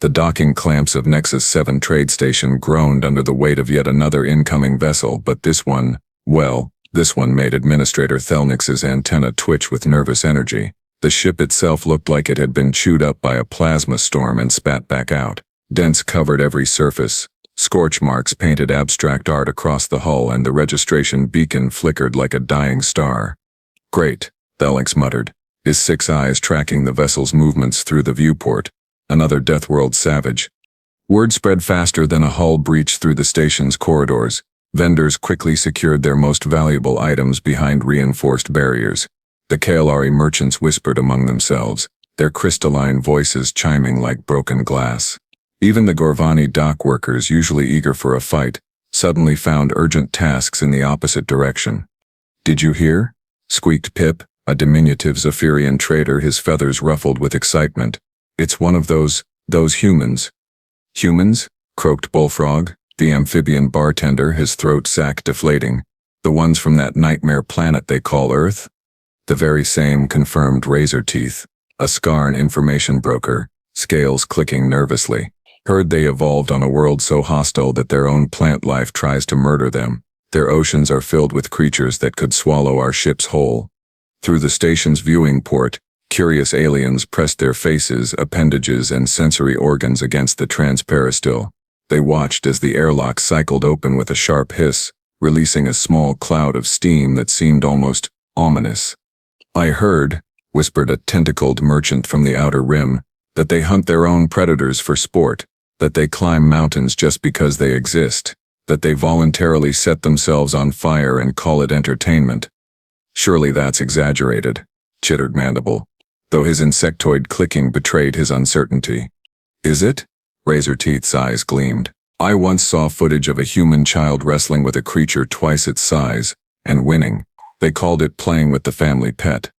The docking clamps of Nexus 7 trade station groaned under the weight of yet another incoming vessel, but this one, well, this one made Administrator Thelnix's antenna twitch with nervous energy. The ship itself looked like it had been chewed up by a plasma storm and spat back out. Dents covered every surface. Scorch marks painted abstract art across the hull, and the registration beacon flickered like a dying star. "Great," Thelnix muttered, his 6 eyes tracking the vessel's movements through the viewport. Another Deathworld savage. Word spread faster than a hull breach through the station's corridors. Vendors quickly secured their most valuable items behind reinforced barriers. The Kaelari merchants whispered among themselves, their crystalline voices chiming like broken glass. Even the Gorvani dock workers, usually eager for a fight, suddenly found urgent tasks in the opposite direction. "Did you hear?" squeaked Pip, a diminutive Zephyrian trader, his feathers ruffled with excitement. "It's one of those humans." "Humans?" croaked Bullfrog, the amphibian bartender, his throat sac deflating. "The ones from that nightmare planet they call Earth?" "The very same," confirmed Razorteeth, a Skarn information broker, scales clicking nervously. "Heard they evolved on a world so hostile that their own plant life tries to murder them. Their oceans are filled with creatures that could swallow our ships whole." Through the station's viewing port, curious aliens pressed their faces, appendages, and sensory organs against the transperistyle. They watched as the airlock cycled open with a sharp hiss, releasing a small cloud of steam that seemed almost ominous. "I heard," whispered a tentacled merchant from the outer rim, "that they hunt their own predators for sport, that they climb mountains just because they exist, that they voluntarily set themselves on fire and call it entertainment." "Surely that's exaggerated," chittered Mandible, though his insectoid clicking betrayed his uncertainty. "Is it?" Razorteeth's eyes gleamed. "I once saw footage of a human child wrestling with a creature twice its size, and winning. They called it playing with the family pet."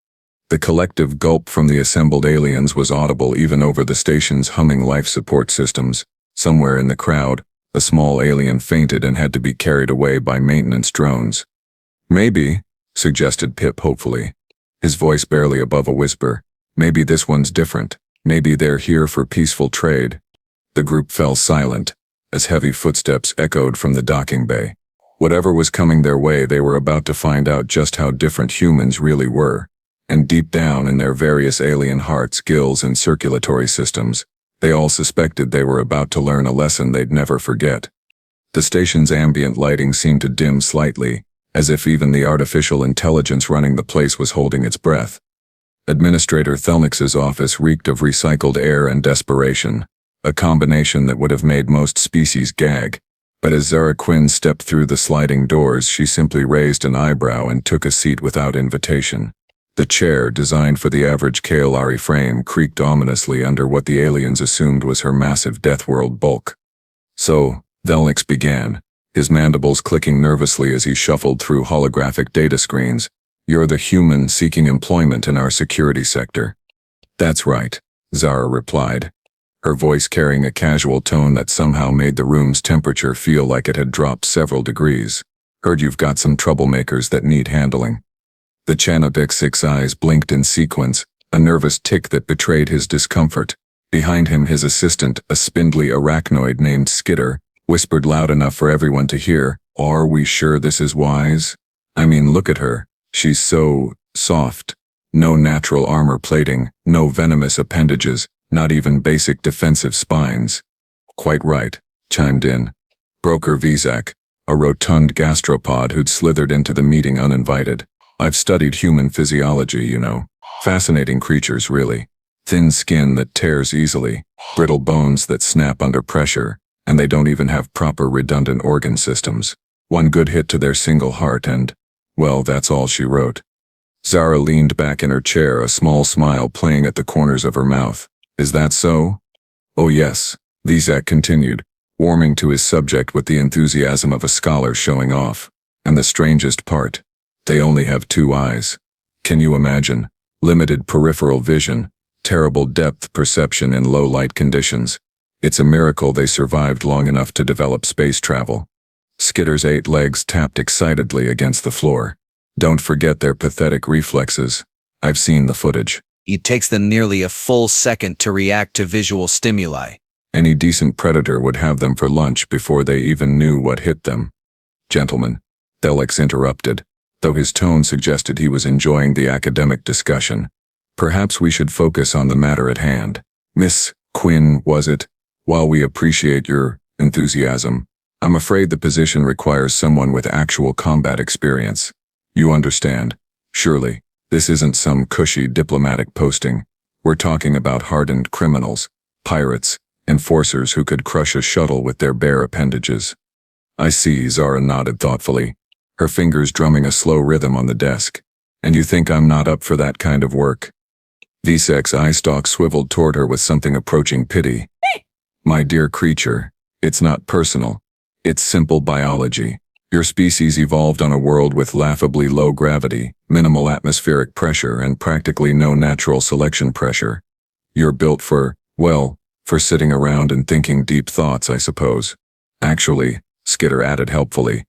The collective gulp from the assembled aliens was audible even over the station's humming life support systems. Somewhere in the crowd, a small alien fainted and had to be carried away by maintenance drones. "Maybe," suggested Pip hopefully, his voice barely above a whisper, "maybe this one's different. Maybe they're here for peaceful trade." The group fell silent, as heavy footsteps echoed from the docking bay. Whatever was coming their way, they were about to find out just how different humans really were. And deep down in their various alien hearts, gills, and circulatory systems, they all suspected they were about to learn a lesson they'd never forget. The station's ambient lighting seemed to dim slightly, as if even the artificial intelligence running the place was holding its breath. Administrator Thelnix's office reeked of recycled air and desperation, a combination that would have made most species gag. But as Zara Quinn stepped through the sliding doors, she simply raised an eyebrow and took a seat without invitation. The chair, designed for the average Kaelari frame, creaked ominously under what the aliens assumed was her massive Deathworld bulk. "So," Thelnix began, his mandibles clicking nervously as he shuffled through holographic data screens, "you're the human seeking employment in our security sector." "That's right," Zara replied, her voice carrying a casual tone that somehow made the room's temperature feel like it had dropped several degrees. "Heard you've got some troublemakers that need handling." The Chanobic's 6 eyes blinked in sequence, a nervous tick that betrayed his discomfort. Behind him, his assistant, a spindly arachnoid named Skitter, whispered loud enough for everyone to hear, "Are we sure this is wise? I mean, look at her. She's so soft. No natural armor plating, no venomous appendages, not even basic defensive spines." "Quite right," chimed in Broker Vizak, a rotund gastropod who'd slithered into the meeting uninvited. "I've studied human physiology, you know. Fascinating creatures, really. Thin skin that tears easily, brittle bones that snap under pressure, and they don't even have proper redundant organ systems. One good hit to their single heart and, well, that's all she wrote." Zara leaned back in her chair, a small smile playing at the corners of her mouth. "Is that so?" "Oh yes," Vizak continued, warming to his subject with the enthusiasm of a scholar showing off. "And the strangest part, they only have 2 eyes. Can you imagine? Limited peripheral vision, terrible depth perception in low light conditions. It's a miracle they survived long enough to develop space travel." Skitter's 8 legs tapped excitedly against the floor. "Don't forget their pathetic reflexes. I've seen the footage." It takes them nearly a full second to react to visual stimuli. Any decent predator would have them for lunch before they even knew what hit them. Gentlemen, Thelix interrupted, though his tone suggested he was enjoying the academic discussion. Perhaps we should focus on the matter at hand. Miss Quinn, was it? While we appreciate your enthusiasm, I'm afraid the position requires someone with actual combat experience. You understand, surely, this isn't some cushy diplomatic posting. We're talking about hardened criminals, pirates, enforcers who could crush a shuttle with their bare appendages. I see, Zara nodded thoughtfully, her fingers drumming a slow rhythm on the desk. And you think I'm not up for that kind of work? Vesec's eye stalk swiveled toward her with something approaching pity. My dear creature, it's not personal. It's simple biology. Your species evolved on a world with laughably low gravity, minimal atmospheric pressure, and practically no natural selection pressure. You're built for, well, for sitting around and thinking deep thoughts, I suppose. Actually, Skitter added helpfully,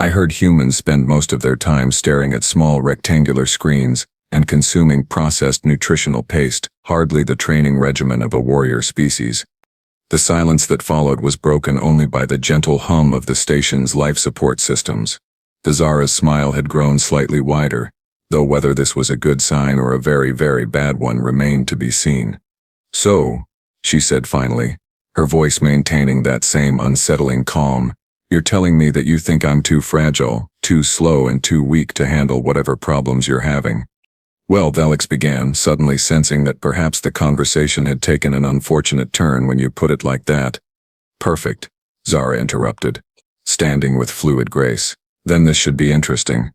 I heard humans spend most of their time staring at small rectangular screens and consuming processed nutritional paste, hardly the training regimen of a warrior species. The silence that followed was broken only by the gentle hum of the station's life support systems. Zara's smile had grown slightly wider, though whether this was a good sign or a very, very bad one remained to be seen. So, she said finally, her voice maintaining that same unsettling calm, you're telling me that you think I'm too fragile, too slow, and too weak to handle whatever problems you're having. Well, Thelix began, suddenly sensing that perhaps the conversation had taken an unfortunate turn when you put it like that. Perfect, Zara interrupted, standing with fluid grace. Then this should be interesting.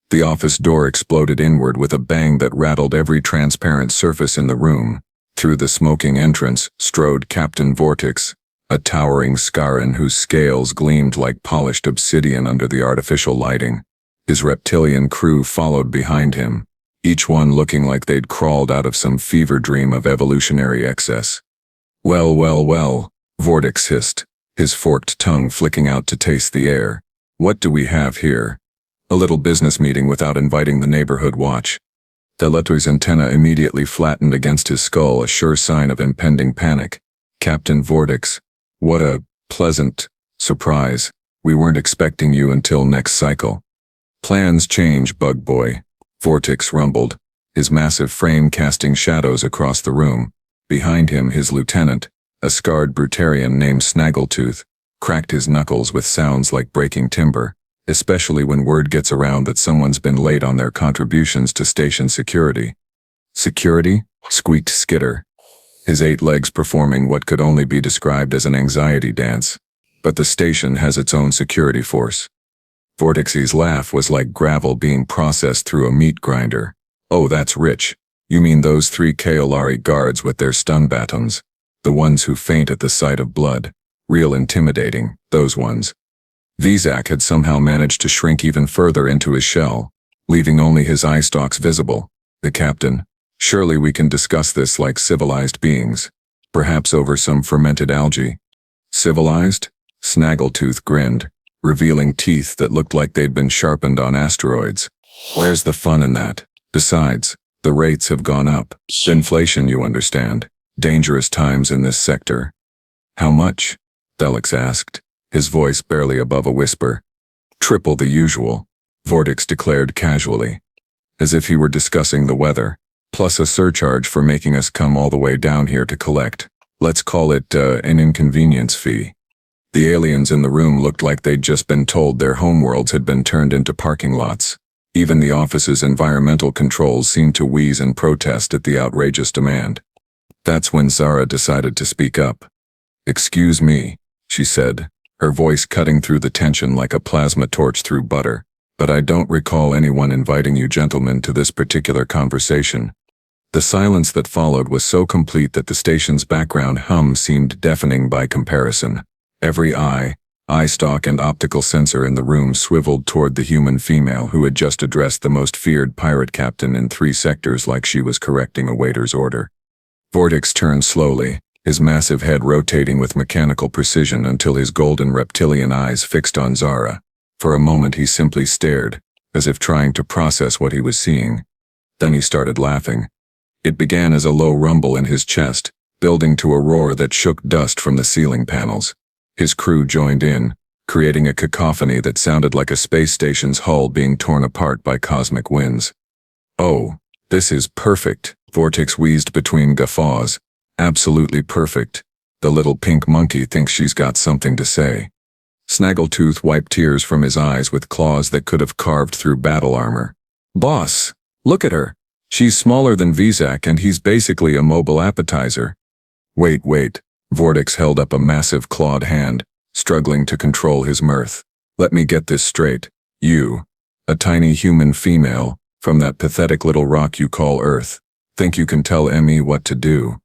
The office door exploded inward with a bang that rattled every transparent surface in the room. Through the smoking entrance strode Captain Vortex, a towering Scaran whose scales gleamed like polished obsidian under the artificial lighting. His reptilian crew followed behind him, each one looking like they'd crawled out of some fever dream of evolutionary excess. Well, well, well, Vortex hissed, his forked tongue flicking out to taste the air. What do we have here? A little business meeting without inviting the neighborhood watch. Deletour's antenna immediately flattened against his skull, a sure sign of impending panic. Captain Vortex, what a pleasant surprise. We weren't expecting you until next cycle. Plans change, Bug Boy, Vortex rumbled, his massive frame casting shadows across the room. Behind him, his lieutenant, a scarred Brutarian named Snaggletooth, cracked his knuckles with sounds like breaking timber, especially when word gets around that someone's been late on their contributions to station security. Security? Squeaked Skitter, his 8 legs performing what could only be described as an anxiety dance. But the station has its own security force. Vortex's laugh was like gravel being processed through a meat grinder. Oh, that's rich. You mean those 3 Kaolari guards with their stun batons? The ones who faint at the sight of blood. Real intimidating, those ones. Vesak had somehow managed to shrink even further into his shell, leaving only his eye stalks visible. The captain, surely we can discuss this like civilized beings. Perhaps over some fermented algae. Civilized? Snaggletooth grinned, revealing teeth that looked like they'd been sharpened on asteroids. Where's the fun in that? Besides, the rates have gone up. Inflation, you understand. Dangerous times in this sector. How much? Thelix asked, his voice barely above a whisper. Triple the usual, Vortex declared casually, as if he were discussing the weather, plus a surcharge for making us come all the way down here to collect. Let's call it an inconvenience fee. The aliens in the room looked like they'd just been told their homeworlds had been turned into parking lots. Even the office's environmental controls seemed to wheeze and protest at the outrageous demand. That's when Zara decided to speak up. Excuse me, she said, her voice cutting through the tension like a plasma torch through butter, but I don't recall anyone inviting you gentlemen to this particular conversation. The silence that followed was so complete that the station's background hum seemed deafening by comparison. Every eye stalk and optical sensor in the room swiveled toward the human female who had just addressed the most feared pirate captain in 3 sectors like she was correcting a waiter's order. Vortex turned slowly, his massive head rotating with mechanical precision until his golden reptilian eyes fixed on Zara. For a moment he simply stared, as if trying to process what he was seeing. Then he started laughing. It began as a low rumble in his chest, building to a roar that shook dust from the ceiling panels. His crew joined in, creating a cacophony that sounded like a space station's hull being torn apart by cosmic winds. "Oh, this is perfect," Vortex wheezed between guffaws. "Absolutely perfect. The little pink monkey thinks she's got something to say." Snaggletooth wiped tears from his eyes with claws that could have carved through battle armor. "Boss, look at her. She's smaller than Vizak and he's basically a mobile appetizer." Wait. Vortex held up a massive clawed hand, struggling to control his mirth. "Let me get this straight. You, a tiny human female, from that pathetic little rock you call Earth, think you can tell Emmy what to do?"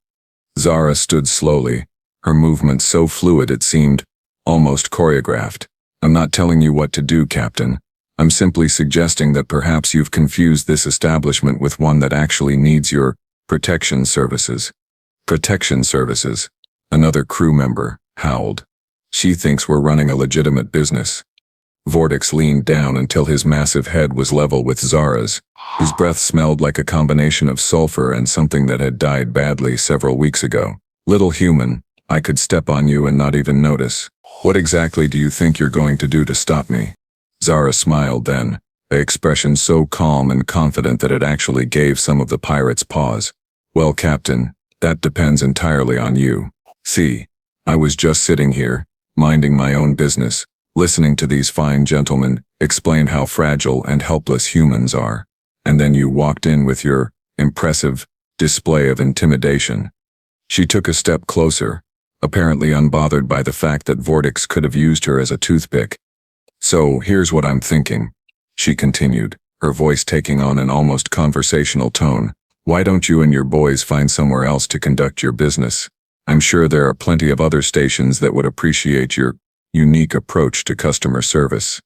Zara stood slowly, her movements so fluid it seemed almost choreographed. "I'm not telling you what to do, Captain. I'm simply suggesting that perhaps you've confused this establishment with one that actually needs your protection services." "Protection services?" Another crew member howled. "She thinks we're running a legitimate business." Vortex leaned down until his massive head was level with Zara's. His breath smelled like a combination of sulfur and something that had died badly several weeks ago. "Little human, I could step on you and not even notice. What exactly do you think you're going to do to stop me?" Zara smiled then, an expression so calm and confident that it actually gave some of the pirates pause. "Well, Captain, that depends entirely on you. See, I was just sitting here, minding my own business, listening to these fine gentlemen explain how fragile and helpless humans are. And then you walked in with your impressive display of intimidation." She took a step closer, apparently unbothered by the fact that Vortex could have used her as a toothpick. "So here's what I'm thinking," she continued, her voice taking on an almost conversational tone. "Why don't you and your boys find somewhere else to conduct your business? I'm sure there are plenty of other stations that would appreciate your unique approach to customer service."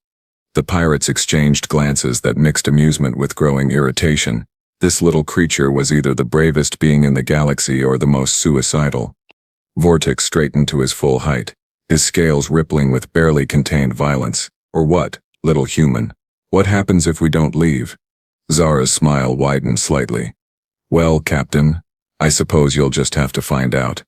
The pirates exchanged glances that mixed amusement with growing irritation. This little creature was either the bravest being in the galaxy or the most suicidal. Vortex straightened to his full height, his scales rippling with barely contained violence. "Or what, little human? What happens if we don't leave?" Zara's smile widened slightly. "Well, Captain, I suppose you'll just have to find out."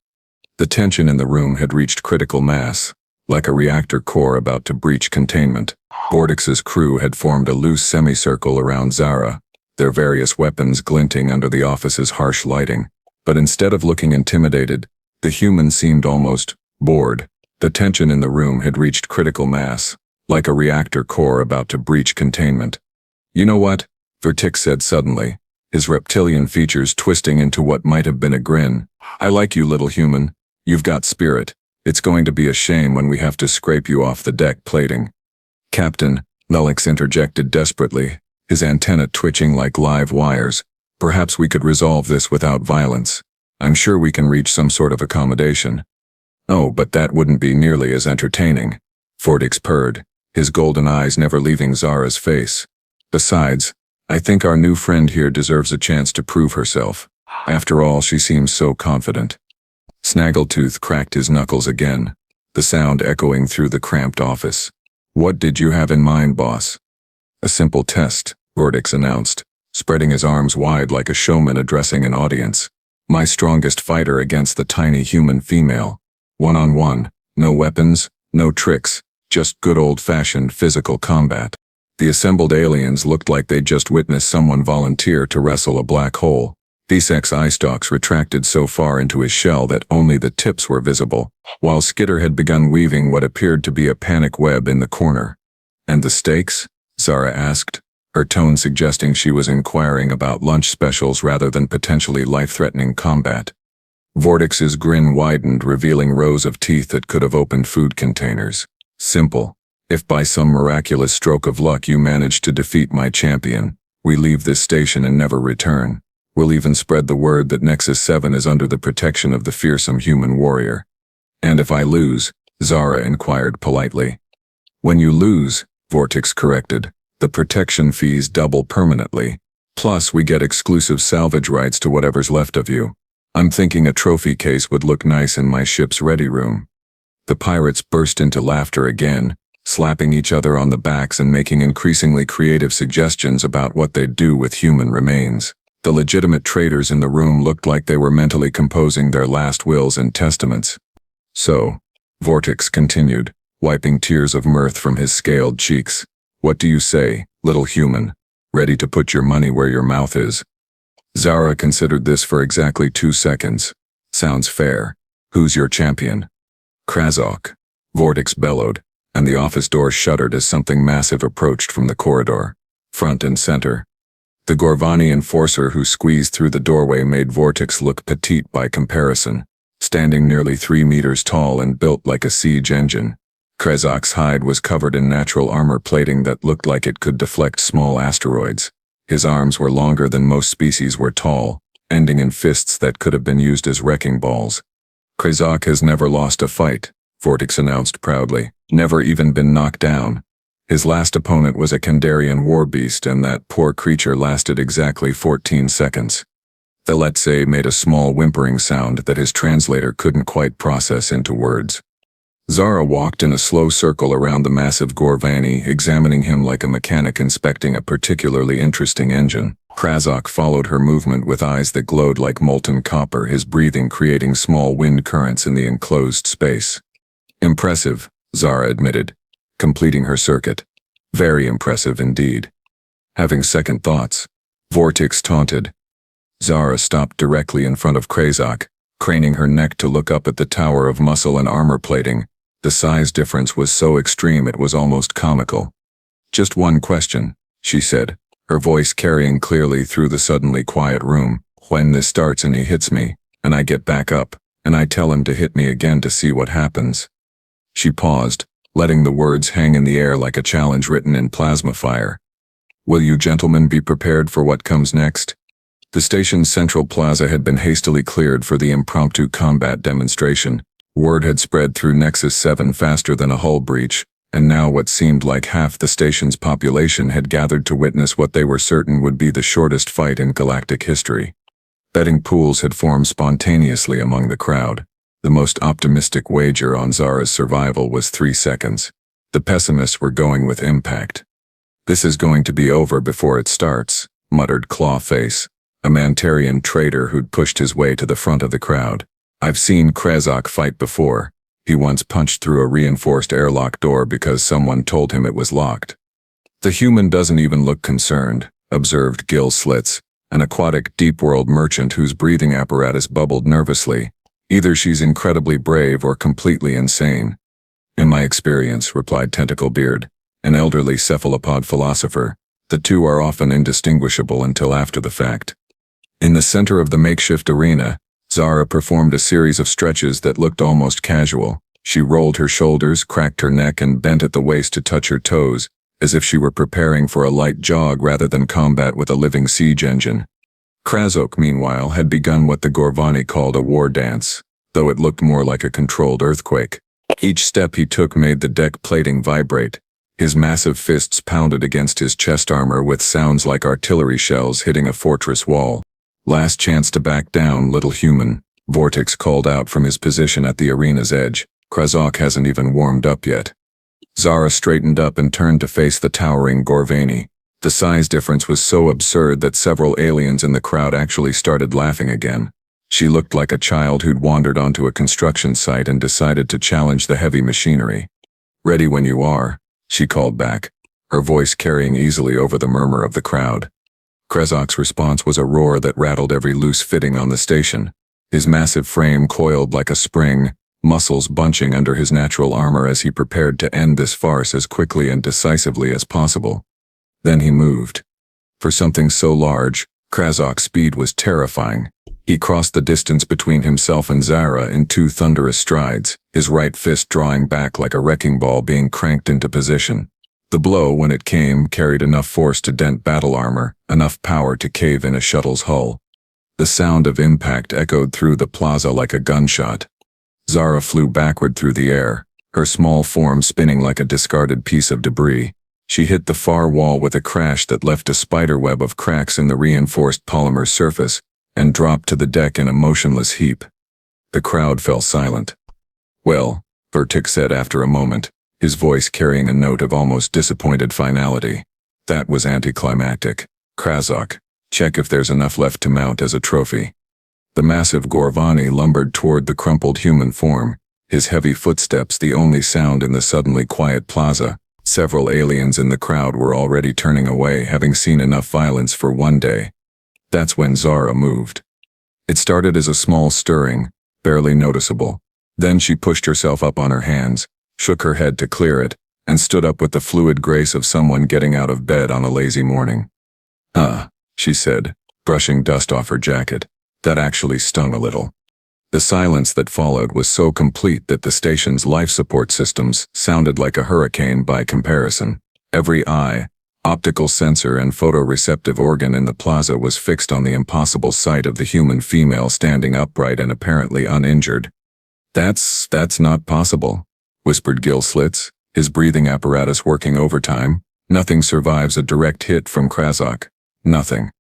The tension in the room had reached critical mass, like a reactor core about to breach containment. Vortex's crew had formed a loose semicircle around Zara, their various weapons glinting under the office's harsh lighting. But instead of looking intimidated, the human seemed almost bored. The tension in the room had reached critical mass, like a reactor core about to breach containment. "You know what?" Vortex said suddenly, his reptilian features twisting into what might have been a grin. "I like you, little human. You've got spirit. It's going to be a shame when we have to scrape you off the deck plating." "Captain," Nelix interjected desperately, his antenna twitching like live wires, "perhaps we could resolve this without violence. I'm sure we can reach some sort of accommodation." "Oh, but that wouldn't be nearly as entertaining," Vortex purred, his golden eyes never leaving Zara's face. "Besides, I think our new friend here deserves a chance to prove herself. After all, she seems so confident." Snaggletooth cracked his knuckles again, the sound echoing through the cramped office. "What did you have in mind, boss?" "A simple test," Vortex announced, spreading his arms wide like a showman addressing an audience. "My strongest fighter against the tiny human female. One-on-one, no weapons, no tricks, just good old-fashioned physical combat." The assembled aliens looked like they'd just witnessed someone volunteer to wrestle a black hole. Vizek's eye stalks retracted so far into his shell that only the tips were visible, while Skitter had begun weaving what appeared to be a panic web in the corner. "And the stakes?" Zara asked, her tone suggesting she was inquiring about lunch specials rather than potentially life-threatening combat. Vortex's grin widened, revealing rows of teeth that could have opened food containers. "Simple. If by some miraculous stroke of luck you manage to defeat my champion, we leave this station and never return. We'll even spread the word that Nexus 7 is under the protection of the fearsome human warrior." "And if I lose?" Zara inquired politely. "When you lose," Vortex corrected, "the protection fees double permanently. Plus, we get exclusive salvage rights to whatever's left of you. I'm thinking a trophy case would look nice in my ship's ready room." The pirates burst into laughter again, slapping each other on the backs and making increasingly creative suggestions about what they'd do with human remains. The legitimate traders in the room looked like they were mentally composing their last wills and testaments. So, Vortex continued, wiping tears of mirth from his scaled cheeks. What do you say, little human? Ready to put your money where your mouth is? Zara considered this for exactly 2 seconds. Sounds fair. Who's your champion? Krazok. Vortex bellowed, and the office door shuddered as something massive approached from the corridor, front and center. The Gorvani enforcer who squeezed through the doorway made Vortex look petite by comparison, standing nearly 3 meters tall and built like a siege engine. Krazok's hide was covered in natural armor plating that looked like it could deflect small asteroids. His arms were longer than most species were tall, ending in fists that could have been used as wrecking balls. Krazok has never lost a fight, Vortex announced proudly, never even been knocked down. His last opponent was a Kandarian war beast, and that poor creature lasted exactly 14 seconds. The Letsay made a small whimpering sound that his translator couldn't quite process into words. Zara walked in a slow circle around the massive Gorvani, examining him like a mechanic inspecting a particularly interesting engine. Krazok followed her movement with eyes that glowed like molten copper, his breathing creating small wind currents in the enclosed space. Impressive, Zara admitted, completing her circuit. Very impressive indeed. Having second thoughts, Vortex taunted. Zara stopped directly in front of Krazok, craning her neck to look up at the tower of muscle and armor plating. The size difference was so extreme it was almost comical. Just one question, she said, her voice carrying clearly through the suddenly quiet room. When this starts and he hits me, and I get back up, and I tell him to hit me again to see what happens. She paused, letting the words hang in the air like a challenge written in plasma fire. Will you gentlemen be prepared for what comes next? The station's central plaza had been hastily cleared for the impromptu combat demonstration. Word had spread through Nexus 7 faster than a hull breach, and now what seemed like half the station's population had gathered to witness what they were certain would be the shortest fight in galactic history. Betting pools had formed spontaneously among the crowd. The most optimistic wager on Zara's survival was 3 seconds. The pessimists were going with impact. This is going to be over before it starts, muttered Clawface, a Mantarian trader who'd pushed his way to the front of the crowd. I've seen Krazok fight before. He once punched through a reinforced airlock door because someone told him it was locked. The human doesn't even look concerned, observed Gil Slits, an aquatic deep-world merchant whose breathing apparatus bubbled nervously. Either she's incredibly brave or completely insane. In my experience, replied Tentaclebeard, an elderly cephalopod philosopher, the two are often indistinguishable until after the fact. In the center of the makeshift arena, Zara performed a series of stretches that looked almost casual. She rolled her shoulders, cracked her neck, and bent at the waist to touch her toes, as if she were preparing for a light jog rather than combat with a living siege engine. Krazok, meanwhile, had begun what the Gorvani called a war dance, though it looked more like a controlled earthquake. Each step he took made the deck plating vibrate. His massive fists pounded against his chest armor with sounds like artillery shells hitting a fortress wall. Last chance to back down, little human, Vortex called out from his position at the arena's edge. Krazok hasn't even warmed up yet. Zara straightened up and turned to face the towering Gorvani. The size difference was so absurd that several aliens in the crowd actually started laughing again. She looked like a child who'd wandered onto a construction site and decided to challenge the heavy machinery. Ready when you are, she called back, her voice carrying easily over the murmur of the crowd. Krazok's response was a roar that rattled every loose fitting on the station. His massive frame coiled like a spring, muscles bunching under his natural armor as he prepared to end this farce as quickly and decisively as possible. Then he moved. For something so large, Krazok's speed was terrifying. He crossed the distance between himself and Zara in 2 thunderous strides, his right fist drawing back like a wrecking ball being cranked into position. The blow, when it came, carried enough force to dent battle armor, enough power to cave in a shuttle's hull. The sound of impact echoed through the plaza like a gunshot. Zara flew backward through the air, her small form spinning like a discarded piece of debris. She hit the far wall with a crash that left a spiderweb of cracks in the reinforced polymer surface, and dropped to the deck in a motionless heap. The crowd fell silent. Well, Vortex said after a moment, his voice carrying a note of almost disappointed finality. That was anticlimactic. Krazok, Check if there's enough left to mount as a trophy. The massive Gorvani lumbered toward the crumpled human form, his heavy footsteps the only sound in the suddenly quiet plaza. Several aliens in the crowd were already turning away, having seen enough violence for one day. That's when Zara moved. It started as a small stirring, barely noticeable. Then she pushed herself up on her hands, shook her head to clear it, and stood up with the fluid grace of someone getting out of bed on a lazy morning. She said, brushing dust off her jacket. That actually stung a little. The silence that followed was so complete that the station's life support systems sounded like a hurricane by comparison. Every eye, optical sensor and photoreceptive organ in the plaza was fixed on the impossible sight of the human female standing upright and apparently uninjured. That's not possible, whispered Gil Slits, his breathing apparatus working overtime. Nothing survives a direct hit from Krazok. Nothing.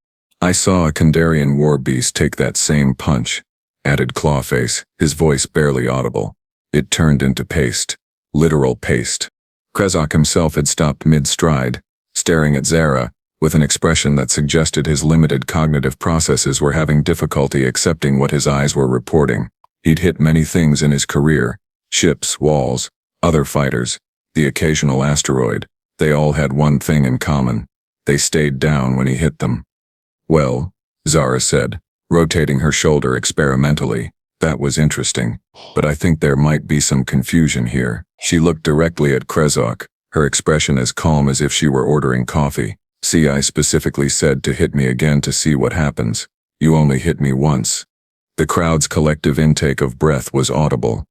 I saw a Kandarian war beast take that same punch, added Clawface, his voice barely audible. It turned into paste. Literal paste. Krazok himself had stopped mid-stride, staring at Zara, with an expression that suggested his limited cognitive processes were having difficulty accepting what his eyes were reporting. He'd hit many things in his career: ships, walls, other fighters, the occasional asteroid. They all had one thing in common. They stayed down when he hit them. Well, Zara said, rotating her shoulder experimentally, that was interesting, but I think there might be some confusion here. She looked directly at Krazok, her expression as calm as if she were ordering coffee. See, I specifically said to hit me again to see what happens. You only hit me once. The crowd's collective intake of breath was audible.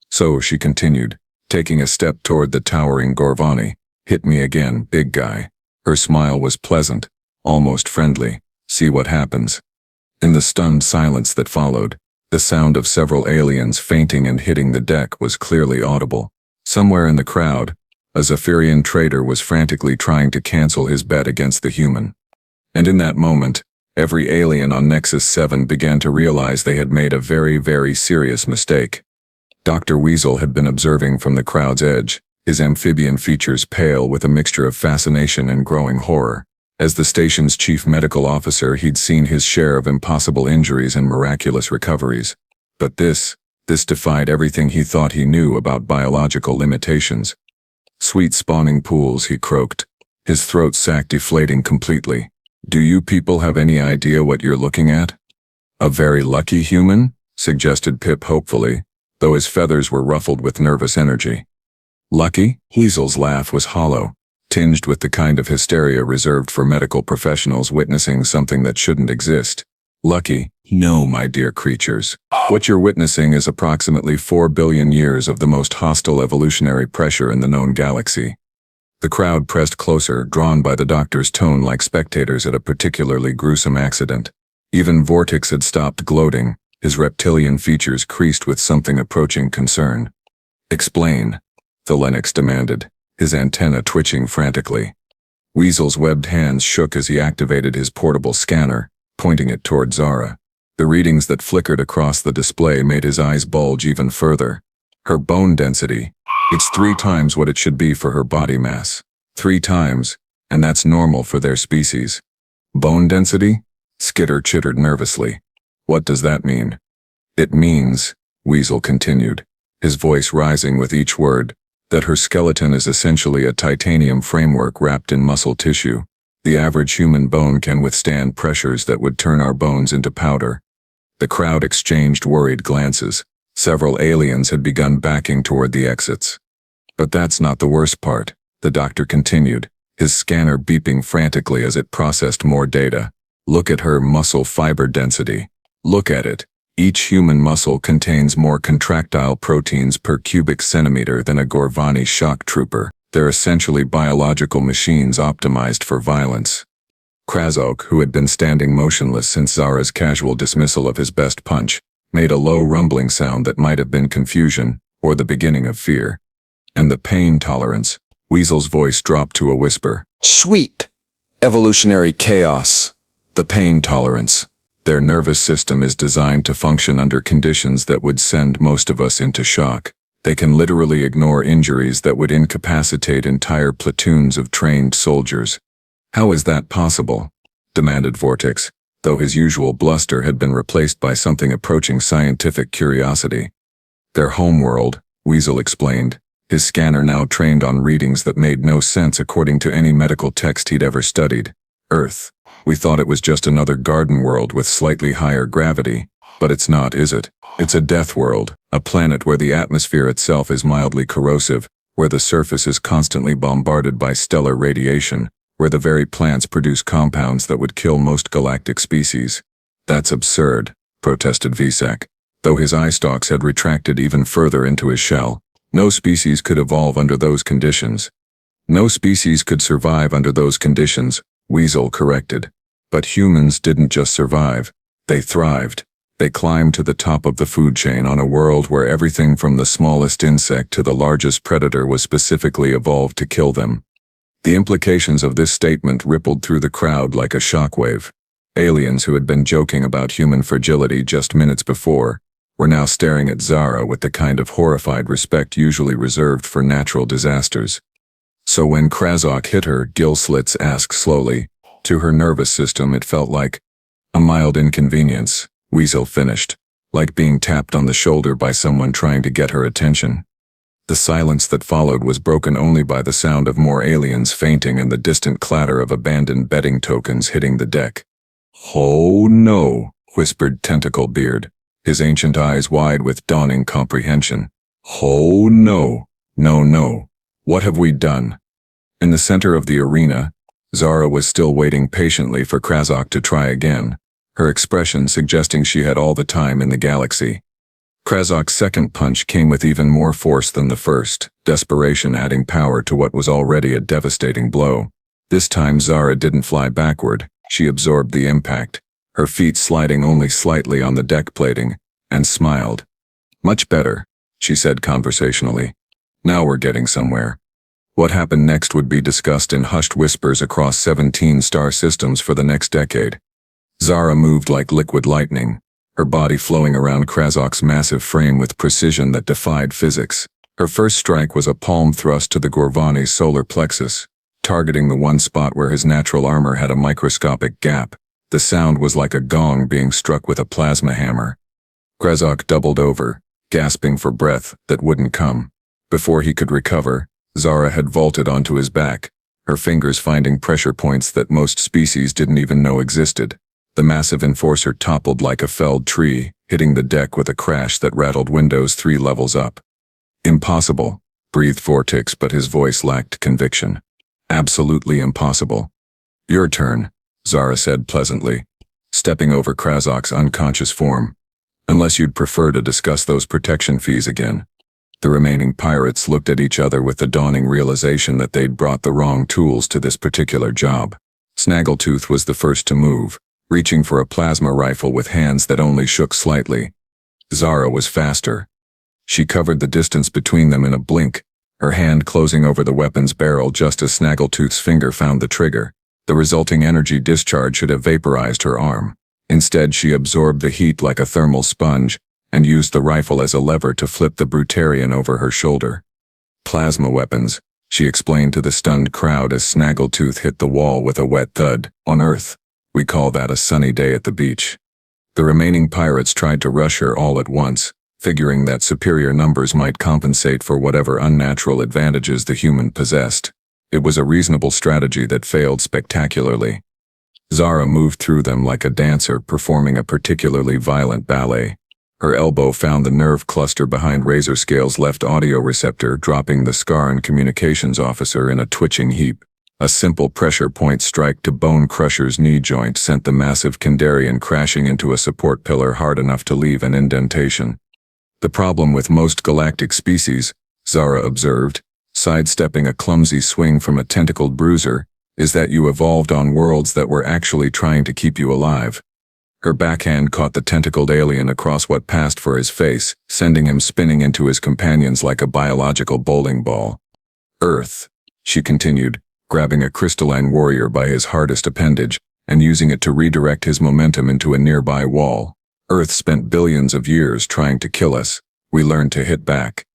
So, she continued, taking a step toward the towering Gorvani. Hit me again, big guy. Her smile was pleasant, almost friendly. See what happens. In the stunned silence that followed, the sound of several aliens fainting and hitting the deck was clearly audible. Somewhere in the crowd, a Zephyrian trader was frantically trying to cancel his bet against the human. And in that moment, every alien on Nexus 7 began to realize they had made a very, very serious mistake. Dr. Weasel had been observing from the crowd's edge, his amphibian features pale with a mixture of fascination and growing horror. As the station's chief medical officer, he'd seen his share of impossible injuries and miraculous recoveries. But this defied everything he thought he knew about biological limitations. Sweet spawning pools, he croaked, his throat sac deflating completely. Do you people have any idea what you're looking at? A very lucky human? Suggested Pip hopefully, though his feathers were ruffled with nervous energy. Lucky? Weasel's laugh was hollow, tinged with the kind of hysteria reserved for medical professionals witnessing something that shouldn't exist. Lucky? No, my dear creatures. What you're witnessing is approximately 4 billion years of the most hostile evolutionary pressure in the known galaxy. The crowd pressed closer, drawn by the doctor's tone like spectators at a particularly gruesome accident. Even Vortex had stopped gloating, his reptilian features creased with something approaching concern. Explain, Thalenix demanded, his antenna twitching frantically. Weasel's webbed hands shook as he activated his portable scanner, pointing it toward Zara. The readings that flickered across the display made his eyes bulge even further. Her bone density. It's 3 times what it should be for her body mass. 3 times, and that's normal for their species. Bone density? Skitter chittered nervously. What does that mean? It means, Weasel continued, his voice rising with each word, that her skeleton is essentially a titanium framework wrapped in muscle tissue. The average human bone can withstand pressures that would turn our bones into powder. The crowd exchanged worried glances. Several aliens had begun backing toward the exits. But that's not the worst part, the doctor continued, his scanner beeping frantically as it processed more data. Look at her muscle fiber density. Look at it. Each human muscle contains more contractile proteins per cubic centimeter than a Gorvani shock trooper. They're essentially biological machines optimized for violence. Krazok, who had been standing motionless since Zara's casual dismissal of his best punch, made a low rumbling sound that might have been confusion, or the beginning of fear. And the pain tolerance. Weasel's voice dropped to a whisper. Sweet! Evolutionary chaos. The pain tolerance. Their nervous system is designed to function under conditions that would send most of us into shock. They can literally ignore injuries that would incapacitate entire platoons of trained soldiers. How is that possible? demanded Vortex, though his usual bluster had been replaced by something approaching scientific curiosity. Their homeworld, Weasel explained, his scanner now trained on readings that made no sense according to any medical text he'd ever studied. Earth. We thought it was just another garden world with slightly higher gravity, but it's not, is it? It's a death world, a planet where the atmosphere itself is mildly corrosive, where the surface is constantly bombarded by stellar radiation, where the very plants produce compounds that would kill most galactic species. That's absurd, protested Visak, though his eye stalks had retracted even further into his shell. No species could evolve under those conditions. No species could survive under those conditions, Weasel corrected. But humans didn't just survive, they thrived. They climbed to the top of the food chain on a world where everything from the smallest insect to the largest predator was specifically evolved to kill them. The implications of this statement rippled through the crowd like a shockwave. Aliens who had been joking about human fragility just minutes before were now staring at Zara with the kind of horrified respect usually reserved for natural disasters. So when Krazok hit her, gill slits asked slowly. To her nervous system it felt like a mild inconvenience, Weasel finished, like being tapped on the shoulder by someone trying to get her attention. The silence that followed was broken only by the sound of more aliens fainting and the distant clatter of abandoned bedding tokens hitting the deck. "Oh no," whispered Tentacle Beard, his ancient eyes wide with dawning comprehension. "Oh no, no. What have we done?" In the center of the arena, Zara was still waiting patiently for Krazok to try again, her expression suggesting she had all the time in the galaxy. Krazok's second punch came with even more force than the first, desperation adding power to what was already a devastating blow. This time Zara didn't fly backward, she absorbed the impact, her feet sliding only slightly on the deck plating, and smiled. "Much better," she said conversationally. "Now we're getting somewhere." What happened next would be discussed in hushed whispers across 17 star systems for the next decade. Zara moved like liquid lightning, her body flowing around Krazok's massive frame with precision that defied physics. Her first strike was a palm thrust to the Gorvani's solar plexus, targeting the one spot where his natural armor had a microscopic gap. The sound was like a gong being struck with a plasma hammer. Krazok doubled over, gasping for breath that wouldn't come. Before he could recover, Zara had vaulted onto his back, her fingers finding pressure points that most species didn't even know existed. The massive enforcer toppled like a felled tree, hitting the deck with a crash that rattled windows 3 levels up. "Impossible," breathed Vortex, but his voice lacked conviction. "Absolutely impossible." "Your turn," Zara said pleasantly, stepping over Krazok's unconscious form. "Unless you'd prefer to discuss those protection fees again." The remaining pirates looked at each other with the dawning realization that they'd brought the wrong tools to this particular job. Snaggletooth was the first to move, reaching for a plasma rifle with hands that only shook slightly. Zara was faster. She covered the distance between them in a blink, her hand closing over the weapon's barrel just as Snaggletooth's finger found the trigger. The resulting energy discharge should have vaporized her arm. Instead, she absorbed the heat like a thermal sponge, and used the rifle as a lever to flip the Brutarian over her shoulder. "Plasma weapons," she explained to the stunned crowd as Snaggletooth hit the wall with a wet thud. "On Earth, we call that a sunny day at the beach." The remaining pirates tried to rush her all at once, figuring that superior numbers might compensate for whatever unnatural advantages the human possessed. It was a reasonable strategy that failed spectacularly. Zara moved through them like a dancer performing a particularly violent ballet. Her elbow found the nerve cluster behind Razor Scale's left audio receptor, dropping the Scaran communications officer in a twitching heap. A simple pressure point strike to Bone Crusher's knee joint sent the massive Kandarian crashing into a support pillar hard enough to leave an indentation. "The problem with most galactic species," Zara observed, sidestepping a clumsy swing from a tentacled bruiser, "is that you evolved on worlds that were actually trying to keep you alive." Her backhand caught the tentacled alien across what passed for his face, sending him spinning into his companions like a biological bowling ball. "Earth," she continued, grabbing a crystalline warrior by his hardest appendage, and using it to redirect his momentum into a nearby wall. "Earth spent billions of years trying to kill us. We learned to hit back."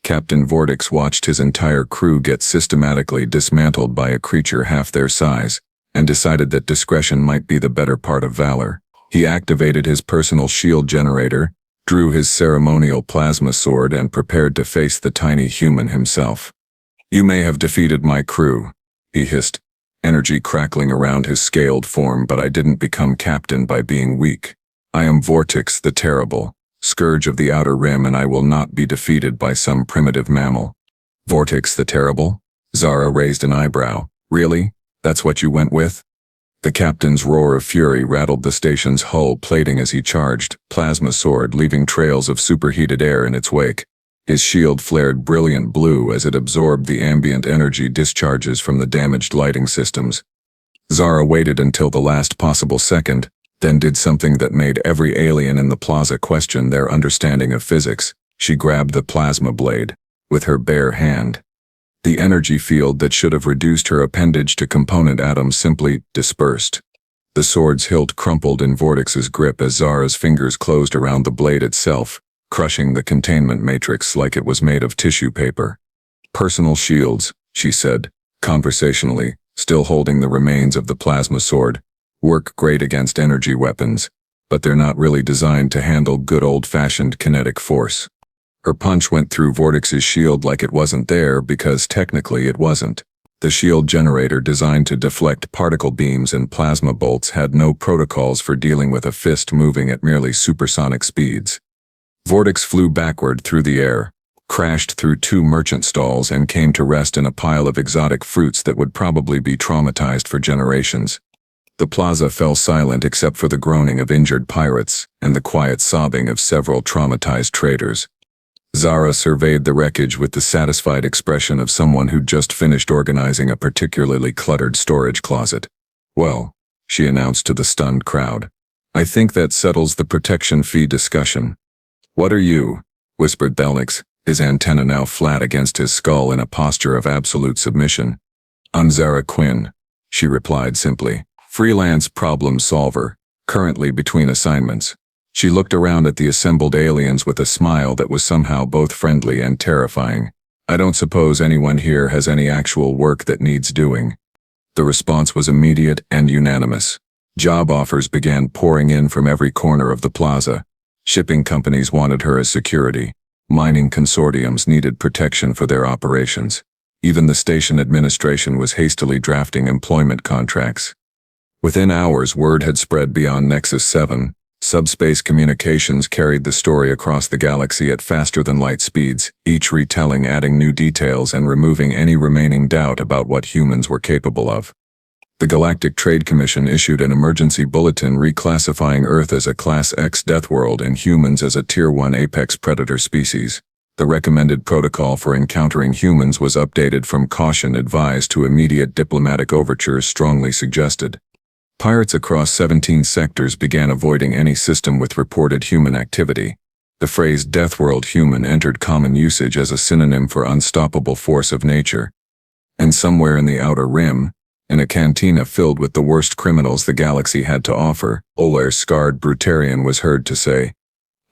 Captain Vortex watched his entire crew get systematically dismantled by a creature half their size, and decided that discretion might be the better part of valor. He activated his personal shield generator, drew his ceremonial plasma sword, and prepared to face the tiny human himself. "You may have defeated my crew," he hissed, energy crackling around his scaled form, "but I didn't become captain by being weak. I am Vortex the Terrible, scourge of the Outer Rim, and I will not be defeated by some primitive mammal." "Vortex the Terrible?" Zara raised an eyebrow. "Really? That's what you went with?" The captain's roar of fury rattled the station's hull plating as he charged, plasma sword leaving trails of superheated air in its wake. His shield flared brilliant blue as it absorbed the ambient energy discharges from the damaged lighting systems. Zara waited until the last possible second, then did something that made every alien in the plaza question their understanding of physics. She grabbed the plasma blade with her bare hand. The energy field that should have reduced her appendage to component atoms simply dispersed. The sword's hilt crumpled in Vortex's grip as Zara's fingers closed around the blade itself, crushing the containment matrix like it was made of tissue paper. "Personal shields," she said, conversationally, still holding the remains of the plasma sword, "work great against energy weapons, but they're not really designed to handle good old-fashioned kinetic force." Her punch went through Vortex's shield like it wasn't there, because technically it wasn't. The shield generator designed to deflect particle beams and plasma bolts had no protocols for dealing with a fist moving at merely supersonic speeds. Vortex flew backward through the air, crashed through 2 merchant stalls, and came to rest in a pile of exotic fruits that would probably be traumatized for generations. The plaza fell silent except for the groaning of injured pirates and the quiet sobbing of several traumatized traders. Zara surveyed the wreckage with the satisfied expression of someone who'd just finished organizing a particularly cluttered storage closet. "Well," she announced to the stunned crowd, "I think that settles the protection fee discussion." "What are you?" whispered Thelnix, his antenna now flat against his skull in a posture of absolute submission. "I'm Zara Quinn," she replied simply. "Freelance problem solver, currently between assignments." She looked around at the assembled aliens with a smile that was somehow both friendly and terrifying. "I don't suppose anyone here has any actual work that needs doing." The response was immediate and unanimous. Job offers began pouring in from every corner of the plaza. Shipping companies wanted her as security. Mining consortiums needed protection for their operations. Even the station administration was hastily drafting employment contracts. Within hours, word had spread beyond Nexus 7. Subspace communications carried the story across the galaxy at faster-than-light speeds, each retelling adding new details and removing any remaining doubt about what humans were capable of. The Galactic Trade Commission issued an emergency bulletin reclassifying Earth as a Class X Deathworld and humans as a Tier 1 apex predator species. The recommended protocol for encountering humans was updated from caution advised to immediate diplomatic overtures strongly suggested. Pirates across 17 sectors began avoiding any system with reported human activity. The phrase Deathworld human entered common usage as a synonym for unstoppable force of nature. And somewhere in the Outer Rim, in a cantina filled with the worst criminals the galaxy had to offer, Oler's scarred Brutarian was heard to say,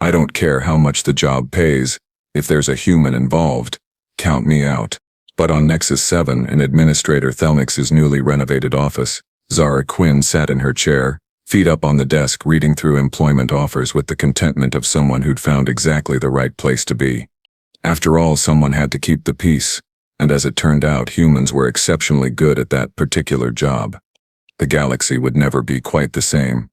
"I don't care how much the job pays, if there's a human involved, count me out." But on Nexus 7, in Administrator Thelnix's newly renovated office, Zara Quinn sat in her chair, feet up on the desk, reading through employment offers with the contentment of someone who'd found exactly the right place to be. After all, someone had to keep the peace, and as it turned out, humans were exceptionally good at that particular job. The galaxy would never be quite the same.